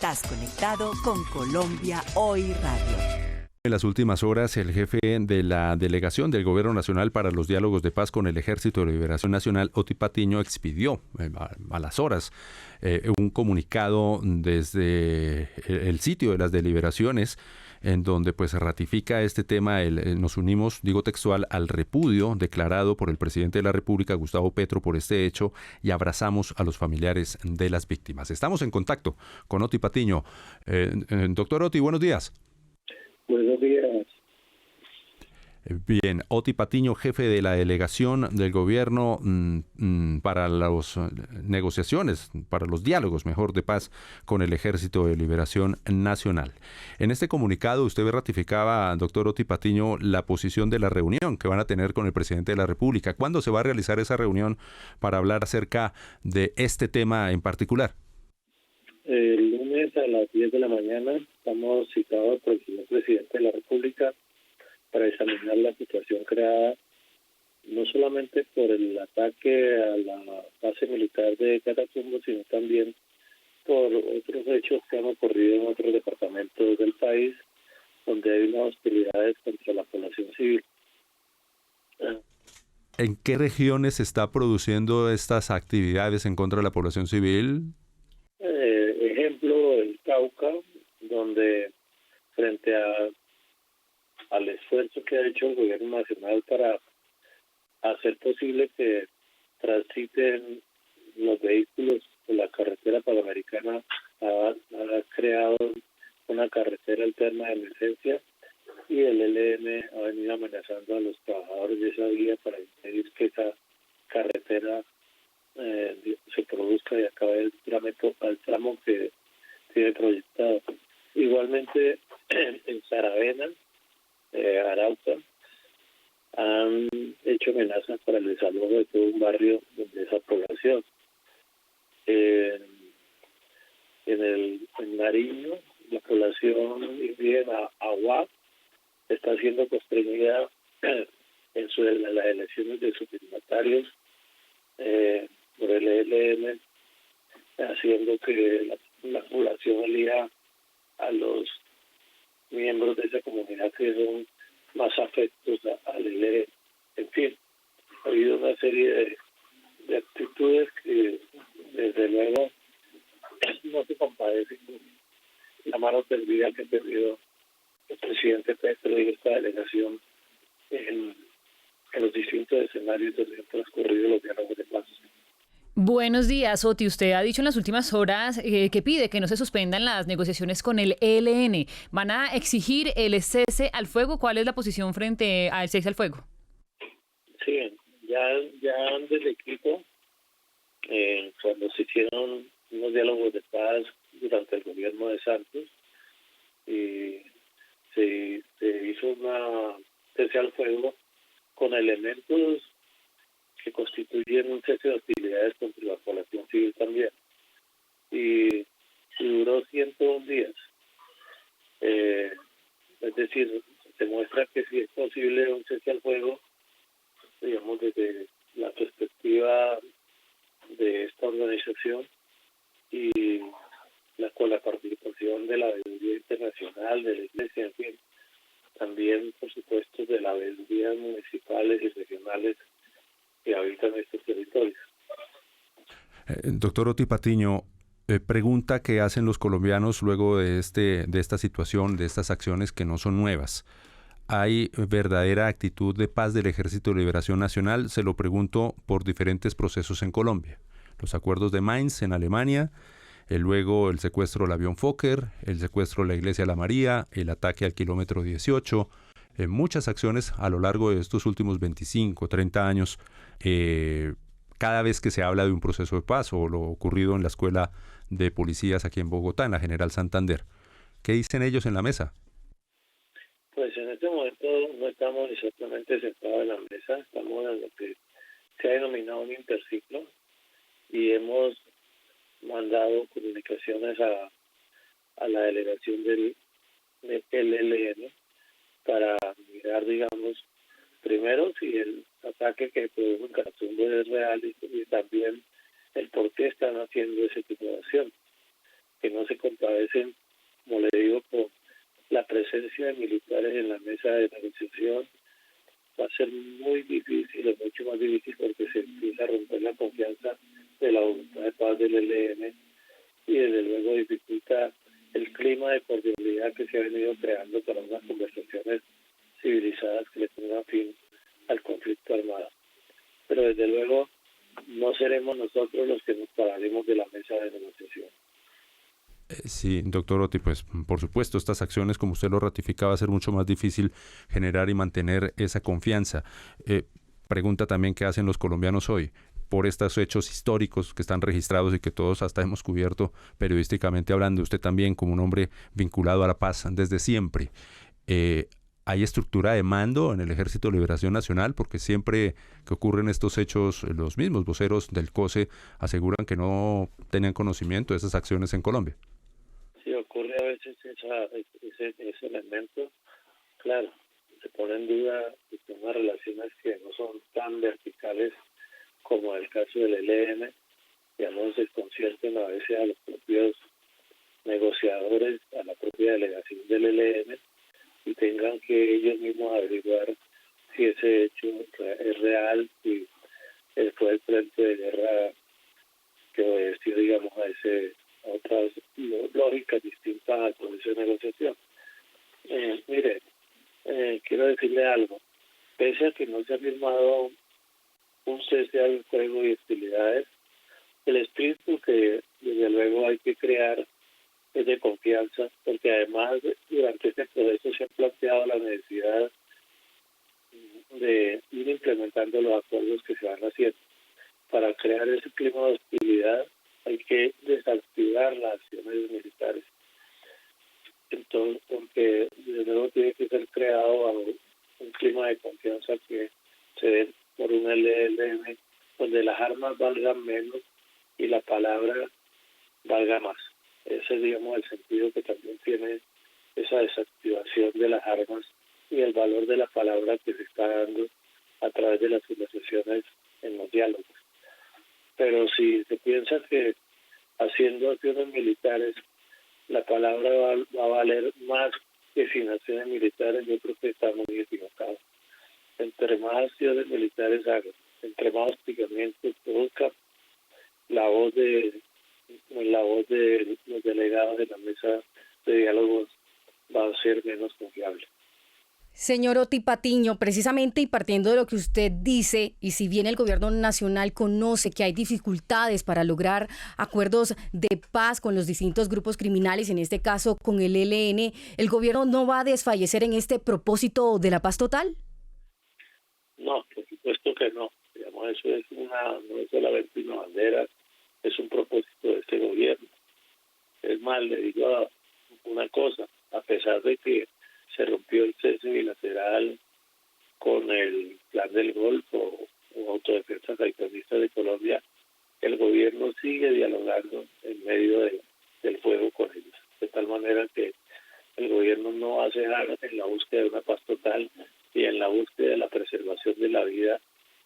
Estás conectado con Colombia Hoy Radio. En las últimas horas, el jefe de la delegación del Gobierno Nacional para los Diálogos de Paz con el Ejército de Liberación Nacional, Oti Patiño, expidió a las horas un comunicado desde el sitio de las deliberaciones, en donde pues ratifica este tema. Nos unimos, digo textual, al repudio declarado por el presidente de la República, Gustavo Petro, por este hecho, y abrazamos a los familiares de las víctimas. Estamos en contacto con Oti Patiño. Doctor Oti, buenos días. Buenos días. Bien, Oti Patiño, jefe de la delegación del gobierno para las negociaciones, para los diálogos, mejor, de paz con el Ejército de Liberación Nacional. En este comunicado usted ratificaba, doctor Oti Patiño, la posición de la reunión que van a tener con el presidente de la República. ¿Cuándo se va a realizar esa reunión para hablar acerca de este tema en particular? El lunes a las 10 de la mañana estamos citados por el señor presidente de la República para examinar la situación creada no solamente por el ataque a la base militar de Catatumbo, sino también por otros hechos que han ocurrido en otros departamentos del país, donde hay unas hostilidades contra la población civil. ¿En qué regiones se está produciendo estas actividades en contra de la población civil? Ejemplo, el Cauca, donde frente al esfuerzo que ha hecho el gobierno nacional para hacer posible que transiten los vehículos por la carretera panamericana, ha creado una carretera alterna de emergencia, y el ELN ha venido amenazando a los trabajadores de esa vía para impedir que esa carretera se produzca y acabe al tramo que tiene proyectado. Igualmente en Saravena, Arauca, han hecho amenazas para el desalojo de todo un barrio de esa población. En Nariño, la población indígena Aguá está siendo constreñida en las elecciones de sus dignatarios por el ELN, haciendo que la población elija a los miembros de esa comunidad que son más afectos al ELN. En fin, ha habido una serie de actitudes que desde luego no se compadecen con la mano tendida que ha tenido el presidente Petro y esta delegación en los distintos escenarios donde han transcurrido los diálogos de paz. Buenos días, Oti. Usted ha dicho en las últimas horas que pide que no se suspendan las negociaciones con el ELN. ¿Van a exigir el cese al fuego? ¿Cuál es la posición frente al cese al fuego? Sí, ya desde Quito, cuando se hicieron unos diálogos de paz durante el gobierno de Santos, y se hizo una cese al fuego con elementos que constituyen un cese de hostilidades contra la población civil también. Y duró 101 días. Es decir, se muestra que sí es posible un cese al fuego, digamos, desde la perspectiva de esta organización y con la participación de la veeduría internacional, de la Iglesia, en fin, también, por supuesto, de las veedurías municipales y regionales que habitan estos territorios. Doctor Oti Patiño, pregunta que hacen los colombianos luego de esta situación, de estas acciones que no son nuevas. ¿Hay verdadera actitud de paz del Ejército de Liberación Nacional? Se lo pregunto por diferentes procesos en Colombia. Los acuerdos de Mainz en Alemania, luego el secuestro del avión Fokker, el secuestro de la Iglesia de la María, el ataque al kilómetro 18, muchas acciones a lo largo de estos últimos 25, 30 años, cada vez que se habla de un proceso de paz, o lo ocurrido en la Escuela de Policías aquí en Bogotá, en la General Santander. ¿Qué dicen ellos en la mesa? Pues en este momento no estamos exactamente sentados en la mesa, estamos en lo que se ha denominado un interciclo y hemos mandado comunicaciones a la delegación del ELN para mirar, digamos, primero si el ataque que produjo en Catatumbo es real y también el por qué están haciendo ese tipo de acción. que no se compadecen, como le digo, con la presencia de militares en la mesa de negociación, va a ser muy difícil, es mucho más difícil porque se empieza a romper la confianza de la voluntad de paz del ELN y desde luego dificulta el clima de cordialidad que se ha venido creando para unas conversaciones civilizadas que le pongan fin al conflicto armado. Pero desde luego no seremos nosotros los que nos pararemos de la mesa de negociación. Sí, doctor Otti, pues por supuesto estas acciones, como usted lo ratificaba, va a ser mucho más difícil generar y mantener esa confianza. Pregunta también qué hacen los colombianos hoy por estos hechos históricos que están registrados y que todos hasta hemos cubierto periodísticamente hablando, usted también como un hombre vinculado a la paz desde siempre. ¿Hay estructura de mando en el Ejército de Liberación Nacional? Porque siempre que ocurren estos hechos, los mismos voceros del COSE aseguran que no tenían conocimiento de esas acciones en Colombia. Sí, ocurre a veces ese elemento. Claro, se pone en duda unas relaciones que no son tan verticales como el caso del ELN, digamos, desconcierten a veces a los propios negociadores, a la propia delegación del ELN, y tengan que ellos mismos averiguar si ese hecho es real, si fue el frente de guerra que obedeció, digamos, a otras lógicas distintas al proceso de negociación. Mire, quiero decirle algo. Pese a que no se ha firmado un cese al fuego y hostilidades, el espíritu que desde luego hay que crear es de confianza, porque además durante este proceso se ha planteado la necesidad de ir implementando los acuerdos que se van haciendo. Para crear ese clima de hostilidad hay que desactivar las acciones militares. Entonces, porque desde luego tiene que ser creado un clima de confianza que se dé por un ELN donde las armas valgan menos y la palabra valga más. Ese es, digamos, el sentido que también tiene esa desactivación de las armas y el valor de la palabra que se está dando a través de las conversaciones en los diálogos. Pero si se piensa que haciendo acciones militares la palabra va a valer más que sin acciones militares, yo creo que está muy equivocado. Entre más acciones militares hagan, entre más hostigamientos produzcan, la voz de los delegados de la mesa de diálogos va a ser menos confiable. Señor Otti Patiño, precisamente y partiendo de lo que usted dice, y si bien el gobierno nacional conoce que hay dificultades para lograr acuerdos de paz con los distintos grupos criminales, en este caso con el ELN, ¿el gobierno no va a desfallecer en este propósito de la paz total? No, por supuesto que no. Digamos, eso no es solamente una bandera, es un propósito de este gobierno. Es más, le digo una cosa, a pesar de que se rompió el cese bilateral con el Plan del Golfo o Autodefensa Gaitranista de Colombia, el gobierno sigue dialogando en medio del fuego con ellos. De tal manera que el gobierno no va a cejar en la búsqueda de una paz total y en la búsqueda de la preservación de la vida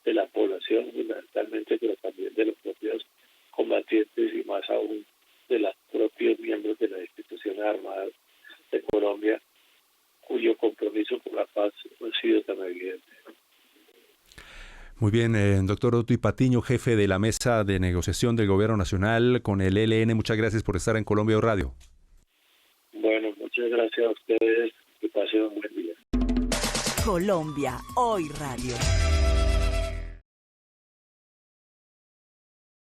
de la población, fundamentalmente, pero también de los propios combatientes y más aún de los propios miembros de las instituciones armadas de Colombia, cuyo compromiso con la paz ha sido tan evidente. Muy bien, doctor Otti Patiño, jefe de la mesa de negociación del Gobierno Nacional con el ELN, muchas gracias por estar en Colombia Radio. Bueno, muchas gracias a ustedes, que pasen un buen día. Colombia Hoy Radio.